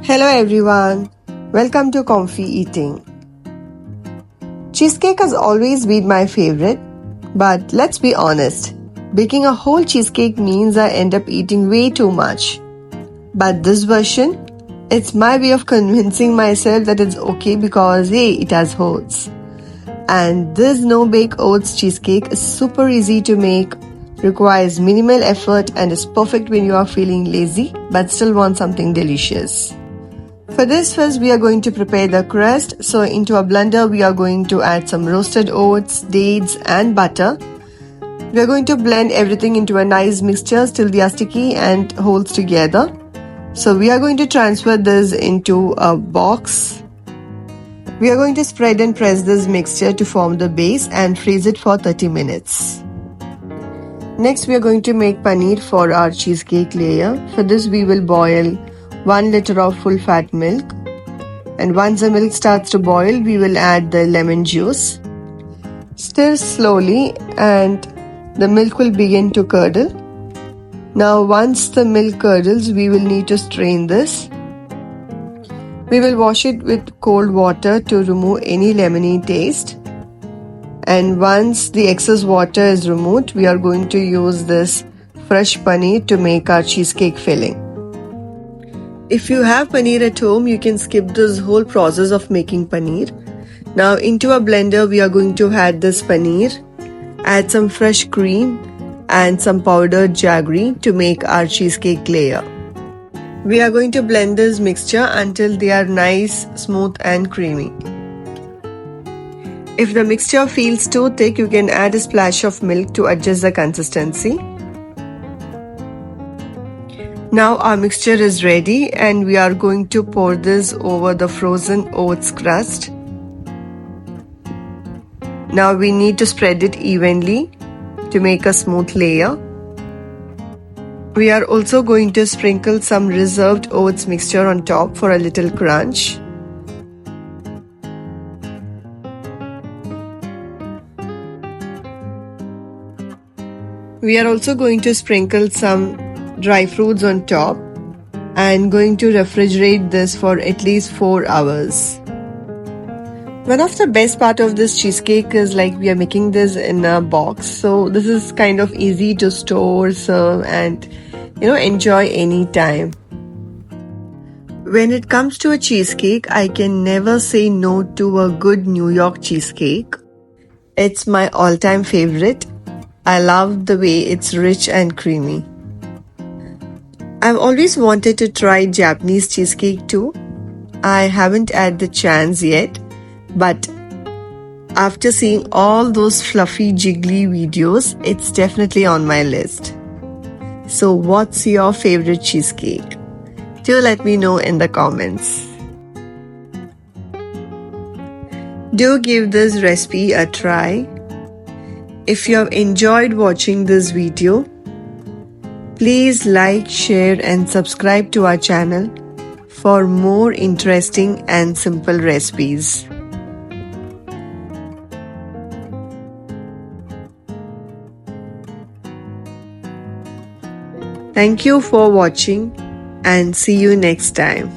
Hello everyone, welcome to Comfy Eating. Cheesecake has always been my favorite, but let's be honest, baking a whole cheesecake means I end up eating way too much. But this version, it's my way of convincing myself that it's okay because hey, it has oats. And this no-bake oats cheesecake is super easy to make, requires minimal effort and is perfect when you are feeling lazy but still want something delicious. For this, first we are going to prepare the crust. So into a blender we are going to add some roasted oats, dates and butter. We are going to blend everything into a nice mixture till they are sticky and holds together. So we are going to transfer this into a box. We are going to spread and press this mixture to form the base and freeze it for 30 minutes. Next we are going to make paneer for our cheesecake layer. For this we will boil 1 liter of full fat milk, and once the milk starts to boil we will add the lemon juice. Stir slowly and the milk will begin to curdle. Now once the milk curdles we will need to strain this. We will wash it with cold water to remove any lemony taste. And once the excess water is removed, we are going to use this fresh paneer to make our cheesecake filling. If you have paneer at home, you can skip this whole process of making paneer. Now into a blender, we are going to add this paneer, add some fresh cream and some powdered jaggery to make our cheesecake layer. We are going to blend this mixture until they are nice, smooth and creamy. If the mixture feels too thick, you can add a splash of milk to adjust the consistency. Now our mixture is ready and we are going to pour this over the frozen oats crust. Now we need to spread it evenly to make a smooth layer. We are also going to sprinkle some reserved oats mixture on top for a little crunch. We are also going to sprinkle some dry fruits on top and going to refrigerate this for at least 4 hours. One of the best part of this cheesecake is like we are making this in a box, so this is kind of easy to store, serve and enjoy anytime. When it comes to a cheesecake, I can never say no to a good New York cheesecake. It's my all-time favorite. I love the way it's rich and creamy. I've always wanted to try Japanese cheesecake too. I haven't had the chance yet, but after seeing all those fluffy jiggly videos, it's definitely on my list. So what's your favorite cheesecake? Do let me know in the comments. Do give this recipe a try. If you have enjoyed watching this video, please like, share and subscribe to our channel for more interesting and simple recipes. Thank you for watching and see you next time.